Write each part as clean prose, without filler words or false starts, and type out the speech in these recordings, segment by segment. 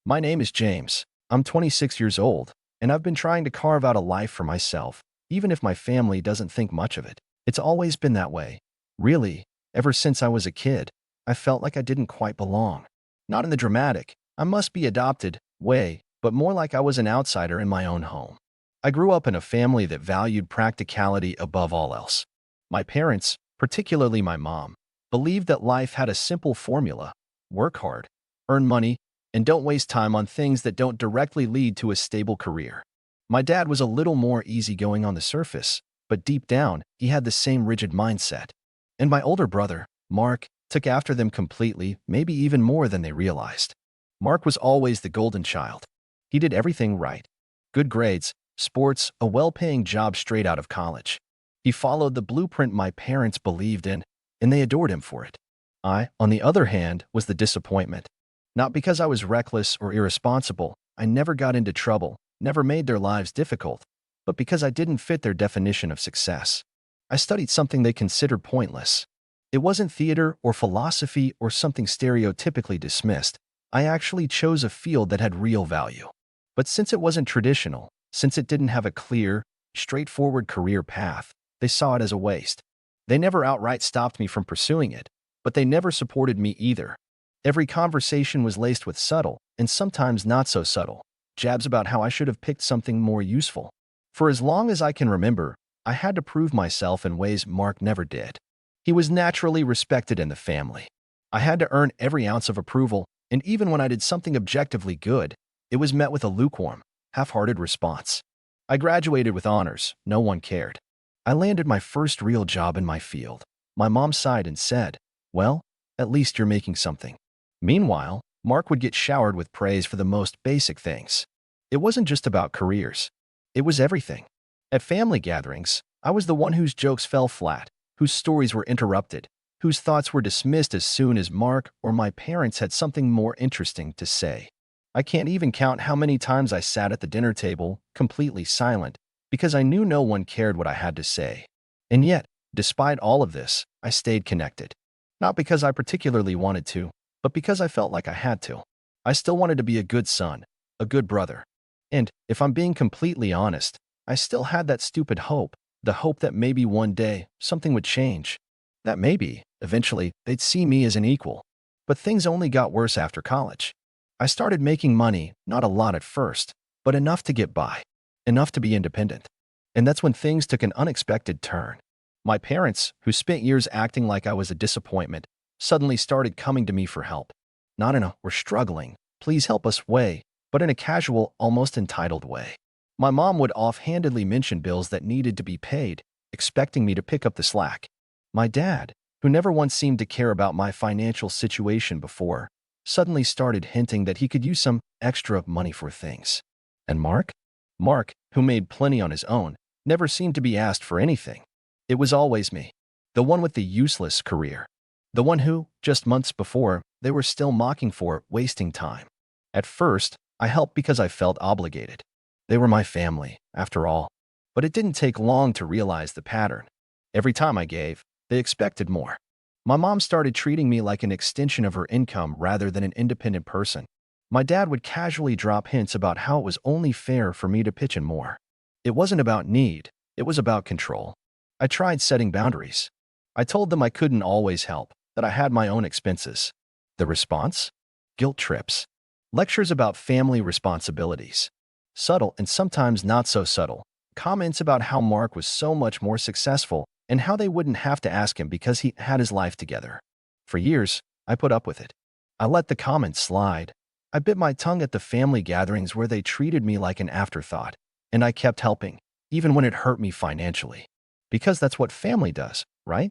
My name is James. I'm 26 years old, and I've been trying to carve out a life for myself, even if my family doesn't think much of it. It's always been that way. Really, ever since I was a kid, I felt like I didn't quite belong. Not in the dramatic, I must be adopted way, but more like I was an outsider in my own home. I grew up in a family that valued practicality above all else. My parents, particularly my mom, believed that life had a simple formula: work hard, earn money, and don't waste time on things that don't directly lead to a stable career. My dad was a little more easygoing on the surface, but deep down, he had the same rigid mindset. And my older brother, Mark, took after them completely, maybe even more than they realized. Mark was always the golden child. He did everything right: good grades, sports, a well-paying job straight out of college. He followed the blueprint my parents believed in, and they adored him for it. I, on the other hand, was the disappointment. Not because I was reckless or irresponsible. I never got into trouble, never made their lives difficult, but because I didn't fit their definition of success. I studied something they considered pointless. It wasn't theater or philosophy or something stereotypically dismissed. I actually chose a field that had real value. But since it wasn't traditional, since it didn't have a clear, straightforward career path, they saw it as a waste. They never outright stopped me from pursuing it, but they never supported me either. Every conversation was laced with subtle, and sometimes not so subtle, jabs about how I should have picked something more useful. For as long as I can remember, I had to prove myself in ways Mark never did. He was naturally respected in the family. I had to earn every ounce of approval, and even when I did something objectively good, it was met with a lukewarm, half-hearted response. I graduated with honors. No one cared. I landed my first real job in my field. My mom sighed and said, "Well, at least you're making something." Meanwhile, Mark would get showered with praise for the most basic things. It wasn't just about careers. It was everything. At family gatherings, I was the one whose jokes fell flat, whose stories were interrupted, whose thoughts were dismissed as soon as Mark or my parents had something more interesting to say. I can't even count how many times I sat at the dinner table, completely silent, because I knew no one cared what I had to say. And yet, despite all of this, I stayed connected. Not because I particularly wanted to, but because I felt like I had to. I still wanted to be a good son, a good brother. And, if I'm being completely honest, I still had that stupid hope, the hope that maybe one day, something would change. That maybe, eventually, they'd see me as an equal. But things only got worse after college. I started making money, not a lot at first, but enough to get by, enough to be independent. And that's when things took an unexpected turn. My parents, who spent years acting like I was a disappointment, suddenly started coming to me for help. Not in a "we're struggling, please help us" way, but in a casual, almost entitled way. My mom would offhandedly mention bills that needed to be paid, expecting me to pick up the slack. My dad, who never once seemed to care about my financial situation before, suddenly started hinting that he could use some extra money for things. And Mark? Mark, who made plenty on his own, never seemed to be asked for anything. It was always me, the one with the useless career. The one who, just months before, they were still mocking for wasting time. At first, I helped because I felt obligated. They were my family, after all. But it didn't take long to realize the pattern. Every time I gave, they expected more. My mom started treating me like an extension of her income rather than an independent person. My dad would casually drop hints about how it was only fair for me to pitch in more. It wasn't about need, it was about control. I tried setting boundaries. I told them I couldn't always help, that I had my own expenses. The response? Guilt trips. Lectures about family responsibilities. Subtle and sometimes not so subtle. Comments about how Mark was so much more successful and how they wouldn't have to ask him because he had his life together. For years, I put up with it. I let the comments slide. I bit my tongue at the family gatherings where they treated me like an afterthought, and I kept helping, even when it hurt me financially. Because that's what family does, right?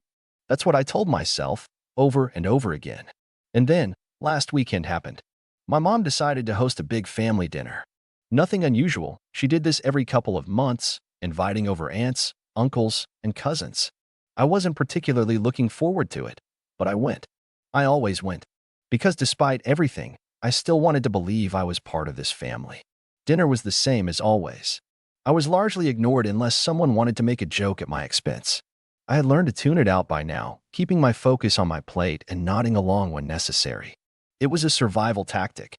That's what I told myself, over and over again. And then, last weekend happened. My mom decided to host a big family dinner. Nothing unusual. She did this every couple of months, inviting over aunts, uncles, and cousins. I wasn't particularly looking forward to it, but I went. I always went. Because despite everything, I still wanted to believe I was part of this family. Dinner was the same as always. I was largely ignored unless someone wanted to make a joke at my expense. I had learned to tune it out by now, keeping my focus on my plate and nodding along when necessary. It was a survival tactic.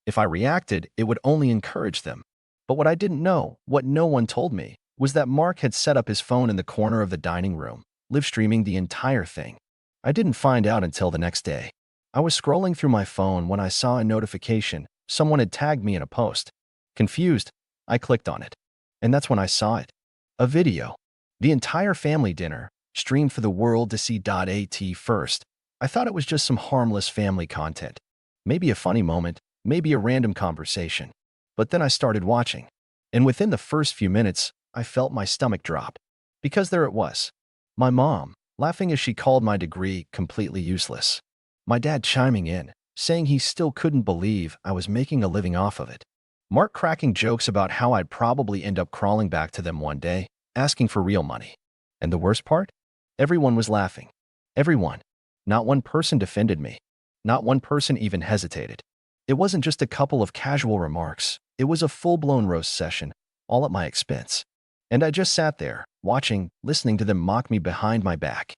If I reacted, it would only encourage them. But what I didn't know, what no one told me, was that Mark had set up his phone in the corner of the dining room, live streaming the entire thing. I didn't find out until the next day. I was scrolling through my phone when I saw a notification. Someone had tagged me in a post. Confused, I clicked on it. And that's when I saw it. A video. The entire family dinner, streamed for the world to see. At first, I thought it was just some harmless family content. Maybe a funny moment, maybe a random conversation. But then I started watching. And within the first few minutes, I felt my stomach drop. Because there it was. My mom, laughing as she called my degree completely useless. My dad chiming in, saying he still couldn't believe I was making a living off of it. Mark cracking jokes about how I'd probably end up crawling back to them one day, asking for real money. And the worst part? Everyone was laughing. Everyone. Not one person defended me. Not one person even hesitated. It wasn't just a couple of casual remarks. It was a full-blown roast session, all at my expense. And I just sat there, watching, listening to them mock me behind my back.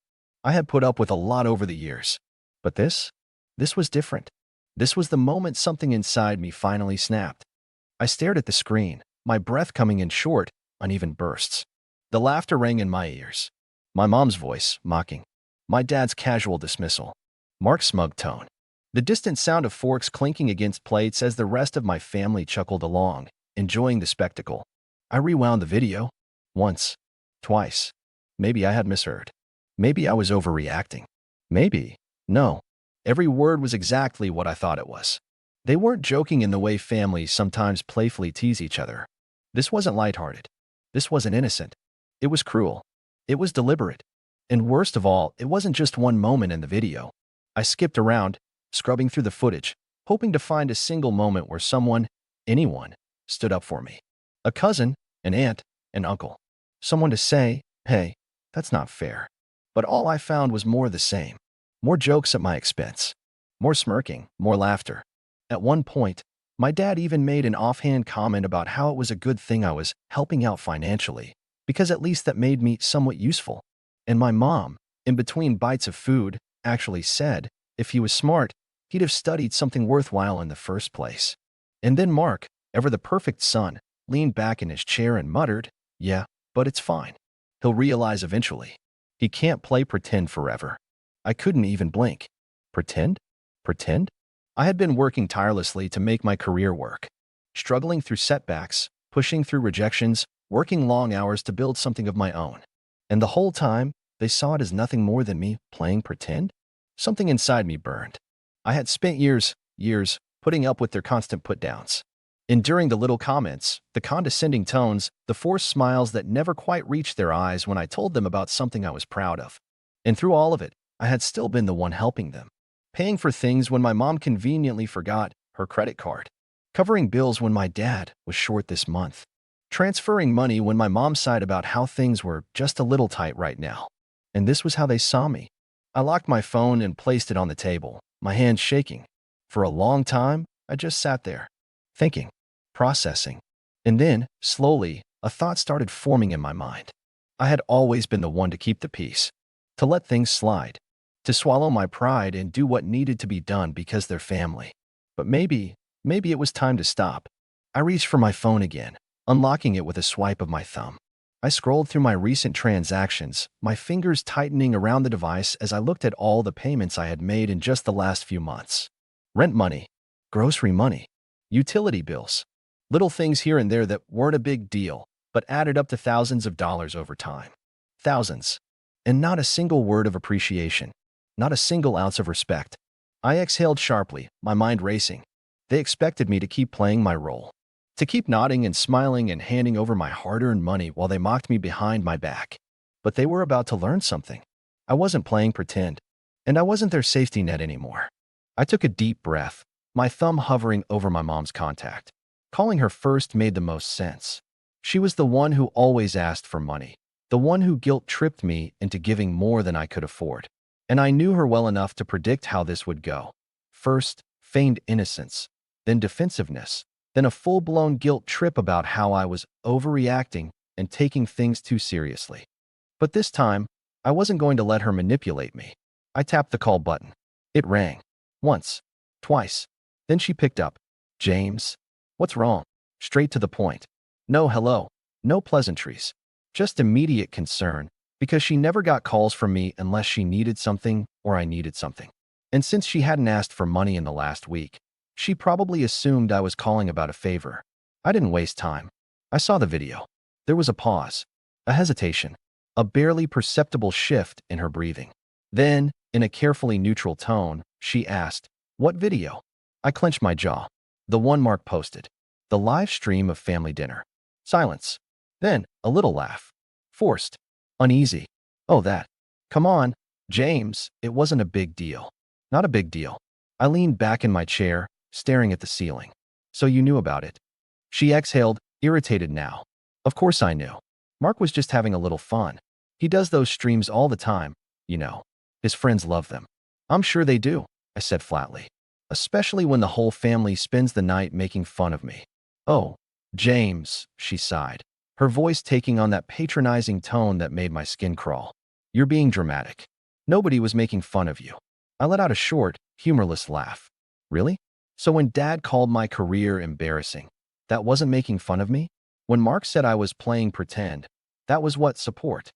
I had put up with a lot over the years. But this was different. This was the moment something inside me finally snapped. I stared at the screen, my breath coming in short, uneven bursts. The laughter rang in my ears. My mom's voice, mocking. My dad's casual dismissal. Mark's smug tone. The distant sound of forks clinking against plates as the rest of my family chuckled along, enjoying the spectacle. I rewound the video. Once. Twice. Maybe I had misheard. Maybe I was overreacting. Maybe. No. Every word was exactly what I thought it was. They weren't joking in the way families sometimes playfully tease each other. This wasn't lighthearted. This wasn't innocent. It was cruel. It was deliberate. And worst of all, it wasn't just one moment in the video. I skipped around, scrubbing through the footage, hoping to find a single moment where someone, anyone, stood up for me. A cousin, an aunt, an uncle. Someone to say, hey, that's not fair. But all I found was more the same. More jokes at my expense. More smirking, more laughter. At one point, my dad even made an offhand comment about how it was a good thing I was helping out financially, because at least that made me somewhat useful. And my mom, in between bites of food, actually said, if he was smart, he'd have studied something worthwhile in the first place. And then Mark, ever the perfect son, leaned back in his chair and muttered, yeah, but it's fine. He'll realize eventually. He can't play pretend forever. I couldn't even blink. Pretend? Pretend? I had been working tirelessly to make my career work. Struggling through setbacks, pushing through rejections, working long hours to build something of my own. And the whole time, they saw it as nothing more than me playing pretend? Something inside me burned. I had spent years, putting up with their constant put-downs. Enduring the little comments, the condescending tones, the forced smiles that never quite reached their eyes when I told them about something I was proud of. And through all of it, I had still been the one helping them. Paying for things when my mom conveniently forgot her credit card. Covering bills when my dad was short this month. Transferring money when my mom sighed about how things were just a little tight right now. And this was how they saw me. I locked my phone and placed it on the table, my hands shaking. For a long time, I just sat there, thinking, processing. And then, slowly, a thought started forming in my mind. I had always been the one to keep the peace, to let things slide, to swallow my pride and do what needed to be done because they're family. But maybe it was time to stop. I reached for my phone again, unlocking it with a swipe of my thumb. I scrolled through my recent transactions, my fingers tightening around the device as I looked at all the payments I had made in just the last few months. Rent money, grocery money, utility bills. Little things here and there that weren't a big deal, but added up to thousands of dollars over time. Thousands. And not a single word of appreciation. Not a single ounce of respect. I exhaled sharply, my mind racing. They expected me to keep playing my role. To keep nodding and smiling and handing over my hard-earned money while they mocked me behind my back. But they were about to learn something. I wasn't playing pretend. And I wasn't their safety net anymore. I took a deep breath, my thumb hovering over my mom's contact. Calling her first made the most sense. She was the one who always asked for money. The one who guilt-tripped me into giving more than I could afford. And I knew her well enough to predict how this would go. First, feigned innocence, then defensiveness, then a full-blown guilt trip about how I was overreacting and taking things too seriously. But this time, I wasn't going to let her manipulate me. I tapped the call button. It rang. Once. Twice. Then she picked up. James? What's wrong? Straight to the point. No hello. No pleasantries. Just immediate concern, because she never got calls from me unless she needed something or I needed something. And since she hadn't asked for money in the last week, she probably assumed I was calling about a favor. I didn't waste time. I saw the video. There was a pause, a hesitation, a barely perceptible shift in her breathing. Then, in a carefully neutral tone, she asked, "What video?" I clenched my jaw. The one Mark posted. The live stream of family dinner. Silence. Then, a little laugh. Forced. Uneasy. Oh, that. Come on, James, it wasn't a big deal. Not a big deal. I leaned back in my chair, staring at the ceiling. So you knew about it? She exhaled, irritated now. Of course I knew. Mark was just having a little fun. He does those streams all the time, you know. His friends love them. I'm sure they do, I said flatly. Especially when the whole family spends the night making fun of me. Oh, James, she sighed, her voice taking on that patronizing tone that made my skin crawl. You're being dramatic. Nobody was making fun of you. I let out a short, humorless laugh. Really? So when Dad called my career embarrassing, that wasn't making fun of me? When Mark said I was playing pretend, that was what support?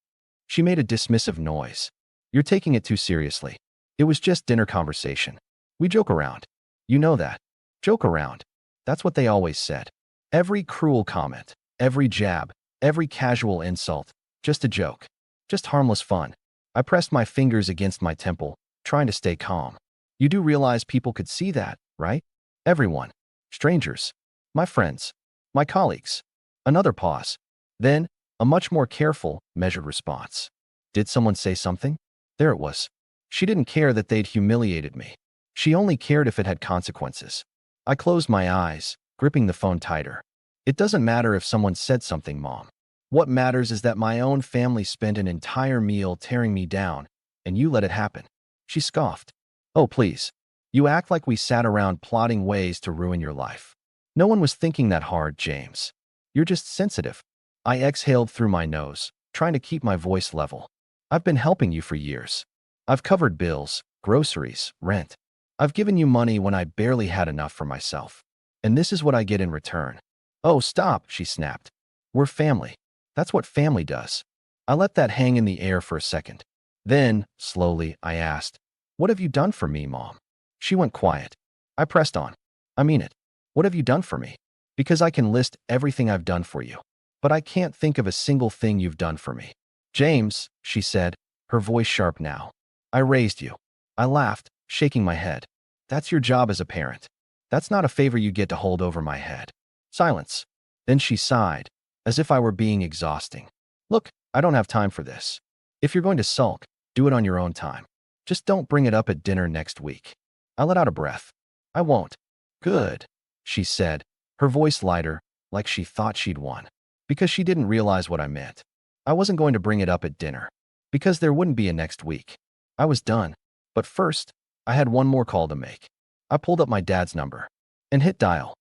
She made a dismissive noise. You're taking it too seriously. It was just dinner conversation. We joke around. You know that. Joke around. That's what they always said. Every cruel comment, every jab, every casual insult, just a joke. Just harmless fun. I pressed my fingers against my temple, trying to stay calm. You do realize people could see that, right? Everyone. Strangers. My friends. My colleagues. Another pause. Then, a much more careful, measured response. Did someone say something? There it was. She didn't care that they'd humiliated me. She only cared if it had consequences. I closed my eyes, gripping the phone tighter. It doesn't matter if someone said something, Mom. What matters is that my own family spent an entire meal tearing me down, and you let it happen. She scoffed. Oh, please. You act like we sat around plotting ways to ruin your life. No one was thinking that hard, James. You're just sensitive. I exhaled through my nose, trying to keep my voice level. I've been helping you for years. I've covered bills, groceries, rent. I've given you money when I barely had enough for myself. And this is what I get in return. Oh, stop, she snapped. We're family. That's what family does. I let that hang in the air for a second. Then, slowly, I asked, what have you done for me, Mom? She went quiet. I pressed on. I mean it. What have you done for me? Because I can list everything I've done for you. But I can't think of a single thing you've done for me. James, she said, her voice sharp now. I raised you. I laughed, shaking my head. That's your job as a parent. That's not a favor you get to hold over my head. Silence. Then she sighed, as if I were being exhausting. Look, I don't have time for this. If you're going to sulk, do it on your own time. Just don't bring it up at dinner next week. I let out a breath. I won't. Good, she said, her voice lighter, like she thought she'd won. Because she didn't realize what I meant. I wasn't going to bring it up at dinner. Because there wouldn't be a next week. I was done. But first, I had one more call to make. I pulled up my dad's number and hit dial.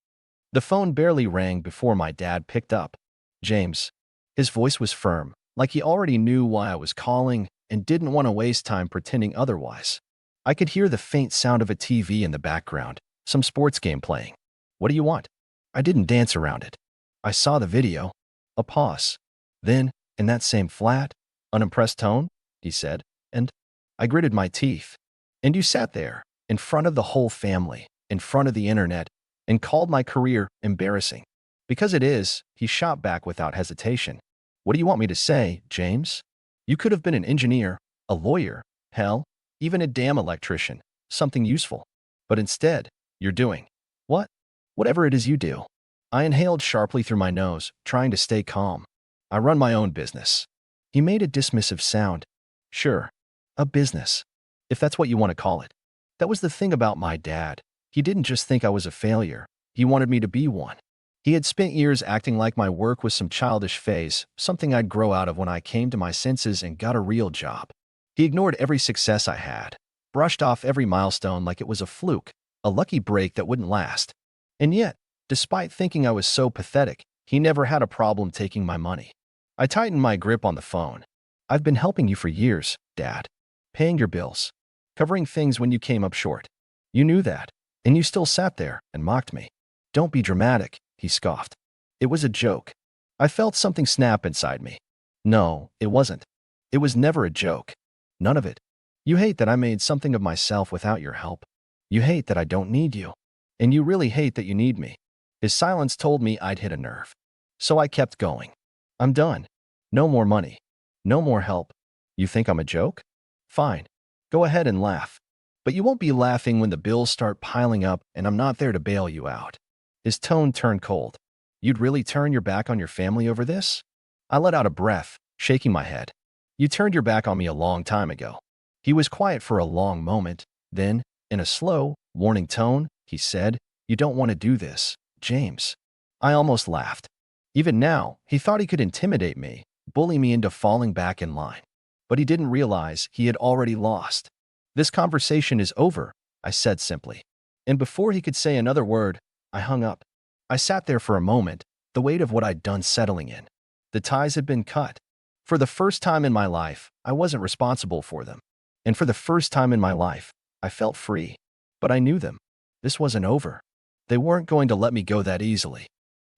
The phone barely rang before my dad picked up. James. His voice was firm, like he already knew why I was calling and didn't want to waste time pretending otherwise. I could hear the faint sound of a TV in the background, some sports game playing. What do you want? I didn't dance around it. I saw the video. A pause. Then, in that same flat, unimpressed tone, he said, and I gritted my teeth. And you sat there, in front of the whole family, in front of the internet, and called my career embarrassing. Because it is, he shot back without hesitation. What do you want me to say, James? You could have been an engineer, a lawyer, hell, even a damn electrician, something useful. But instead, you're doing what? Whatever it is you do. I inhaled sharply through my nose, trying to stay calm. I run my own business. He made a dismissive sound. Sure, a business, if that's what you want to call it. That was the thing about my dad. He didn't just think I was a failure. He wanted me to be one. He had spent years acting like my work was some childish phase, something I'd grow out of when I came to my senses and got a real job. He ignored every success I had, brushed off every milestone like it was a fluke, a lucky break that wouldn't last. And yet, despite thinking I was so pathetic, he never had a problem taking my money. I tightened my grip on the phone. I've been helping you for years, Dad. Paying your bills. Covering things when you came up short. You knew that, and you still sat there and mocked me. Don't be dramatic, he scoffed. It was a joke. I felt something snap inside me. No, it wasn't. It was never a joke. None of it. You hate that I made something of myself without your help. You hate that I don't need you. And you really hate that you need me. His silence told me I'd hit a nerve. So I kept going. I'm done. No more money. No more help. You think I'm a joke? Fine. Go ahead and laugh. But you won't be laughing when the bills start piling up and I'm not there to bail you out. His tone turned cold. You'd really turn your back on your family over this? I let out a breath, shaking my head. You turned your back on me a long time ago. He was quiet for a long moment. Then, in a slow, warning tone, he said, You don't want to do this, James. I almost laughed. Even now, he thought he could intimidate me, bully me into falling back in line. But he didn't realize he had already lost. This conversation is over, I said simply. And before he could say another word, I hung up. I sat there for a moment, the weight of what I'd done settling in. The ties had been cut. For the first time in my life, I wasn't responsible for them. And for the first time in my life, I felt free. But I knew them. This wasn't over. They weren't going to let me go that easily.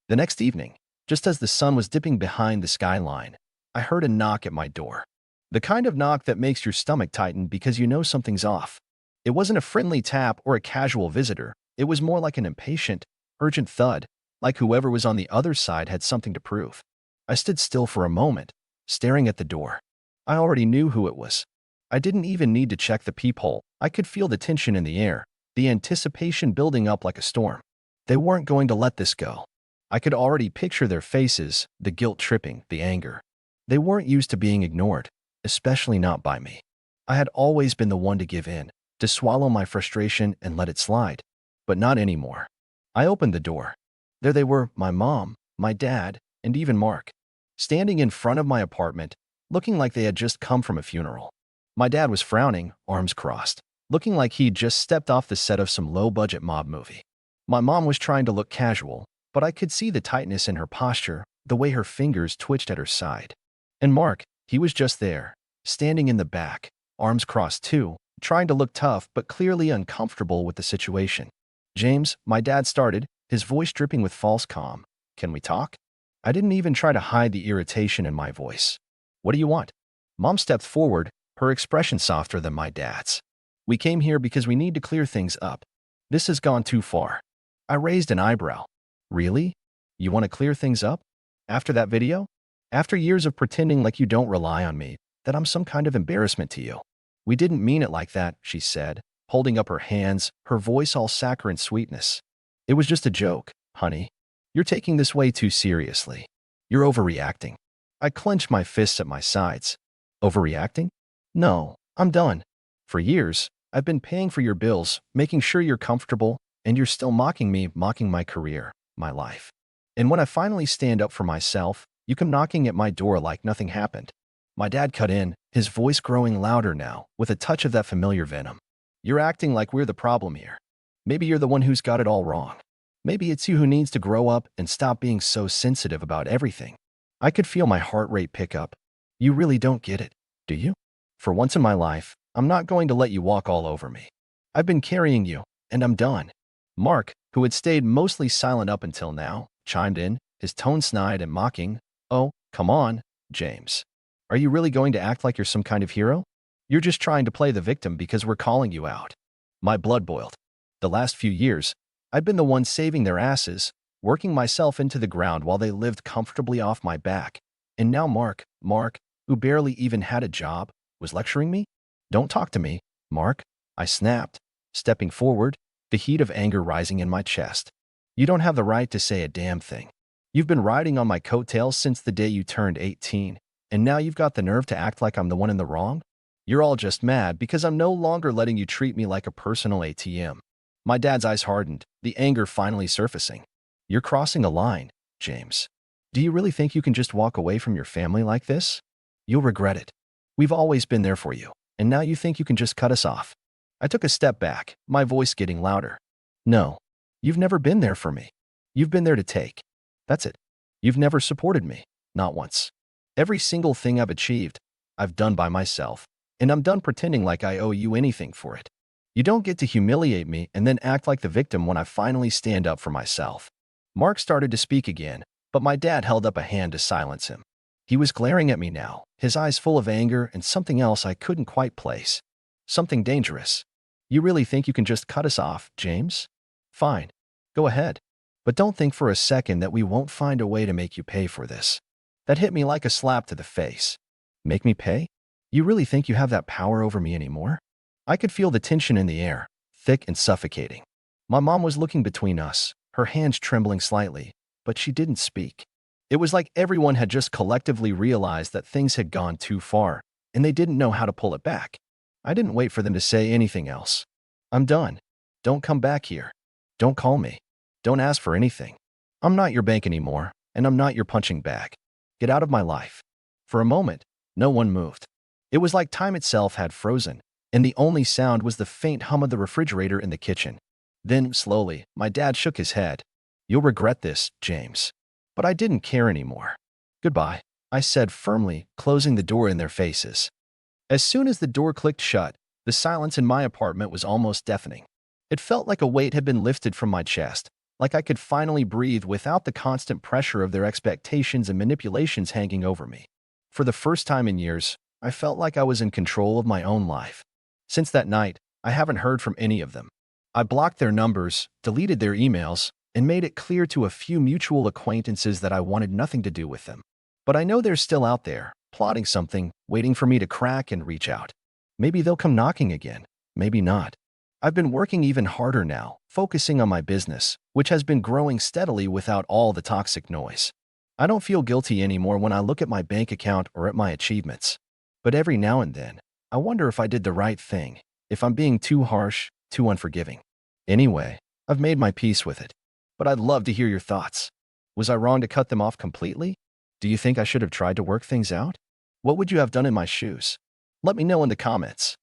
The next evening, just as the sun was dipping behind the skyline, I heard a knock at my door. The kind of knock that makes your stomach tighten because you know something's off. It wasn't a friendly tap or a casual visitor. It was more like an impatient, urgent thud, like whoever was on the other side had something to prove. I stood still for a moment, staring at the door. I already knew who it was. I didn't even need to check the peephole. I could feel the tension in the air, the anticipation building up like a storm. They weren't going to let this go. I could already picture their faces, the guilt tripping, the anger. They weren't used to being ignored, especially not by me. I had always been the one to give in, to swallow my frustration and let it slide. But not anymore. I opened the door. There they were, my mom, my dad, and even Mark, standing in front of my apartment, looking like they had just come from a funeral. My dad was frowning, arms crossed, looking like he'd just stepped off the set of some low-budget mob movie. My mom was trying to look casual, but I could see the tightness in her posture, the way her fingers twitched at her side. And Mark, he was just there, standing in the back, arms crossed too, trying to look tough but clearly uncomfortable with the situation. James, my dad started, his voice dripping with false calm. Can we talk? I didn't even try to hide the irritation in my voice. What do you want? Mom stepped forward, her expression softer than my dad's. We came here because we need to clear things up. This has gone too far. I raised an eyebrow. Really? You want to clear things up? After that video? After years of pretending like you don't rely on me, that I'm some kind of embarrassment to you? We didn't mean it like that, she said, holding up her hands, her voice all saccharine sweetness. It was just a joke, honey. You're taking this way too seriously. You're overreacting. I clenched my fists at my sides. Overreacting? No, I'm done. For years, I've been paying for your bills, making sure you're comfortable, and you're still mocking me, mocking my career, my life. And when I finally stand up for myself, you come knocking at my door like nothing happened. My dad cut in, his voice growing louder now, with a touch of that familiar venom. You're acting like we're the problem here. Maybe you're the one who's got it all wrong. Maybe it's you who needs to grow up and stop being so sensitive about everything. I could feel my heart rate pick up. You really don't get it, do you? For once in my life, I'm not going to let you walk all over me. I've been carrying you, and I'm done. Mark, who had stayed mostly silent up until now, chimed in, his tone snide and mocking. Oh, come on, James. Are you really going to act like you're some kind of hero? You're just trying to play the victim because we're calling you out. My blood boiled. The last few years, I'd been the one saving their asses, working myself into the ground while they lived comfortably off my back. And now Mark, who barely even had a job, was lecturing me? Don't talk to me, Mark, I snapped, stepping forward, the heat of anger rising in my chest. You don't have the right to say a damn thing. You've been riding on my coattails since the day you turned 18, and now you've got the nerve to act like I'm the one in the wrong? You're all just mad because I'm no longer letting you treat me like a personal ATM. My dad's eyes hardened, the anger finally surfacing. You're crossing a line, James. Do you really think you can just walk away from your family like this? You'll regret it. We've always been there for you, and now you think you can just cut us off. I took a step back, my voice getting louder. No, you've never been there for me. You've been there to take. That's it. You've never supported me, not once. Every single thing I've achieved, I've done by myself, and I'm done pretending like I owe you anything for it. You don't get to humiliate me and then act like the victim when I finally stand up for myself. Mark started to speak again, but my dad held up a hand to silence him. He was glaring at me now, his eyes full of anger and something else I couldn't quite place. Something dangerous. You really think you can just cut us off, James? Fine. Go ahead. But don't think for a second that we won't find a way to make you pay for this. That hit me like a slap to the face. Make me pay? You really think you have that power over me anymore? I could feel the tension in the air, thick and suffocating. My mom was looking between us, her hands trembling slightly, but she didn't speak. It was like everyone had just collectively realized that things had gone too far, and they didn't know how to pull it back. I didn't wait for them to say anything else. I'm done. Don't come back here. Don't call me. Don't ask for anything. I'm not your bank anymore, and I'm not your punching bag. Get out of my life. For a moment, no one moved. It was like time itself had frozen, and the only sound was the faint hum of the refrigerator in the kitchen. Then, slowly, my dad shook his head. You'll regret this, James. But I didn't care anymore. Goodbye, I said firmly, closing the door in their faces. As soon as the door clicked shut, the silence in my apartment was almost deafening. It felt like a weight had been lifted from my chest, like I could finally breathe without the constant pressure of their expectations and manipulations hanging over me. For the first time in years, I felt like I was in control of my own life. Since that night, I haven't heard from any of them. I blocked their numbers, deleted their emails, and made it clear to a few mutual acquaintances that I wanted nothing to do with them. But I know they're still out there, plotting something, waiting for me to crack and reach out. Maybe they'll come knocking again, maybe not. I've been working even harder now, focusing on my business, which has been growing steadily without all the toxic noise. I don't feel guilty anymore when I look at my bank account or at my achievements. But every now and then, I wonder if I did the right thing, if I'm being too harsh, too unforgiving. Anyway, I've made my peace with it. But I'd love to hear your thoughts. Was I wrong to cut them off completely? Do you think I should have tried to work things out? What would you have done in my shoes? Let me know in the comments.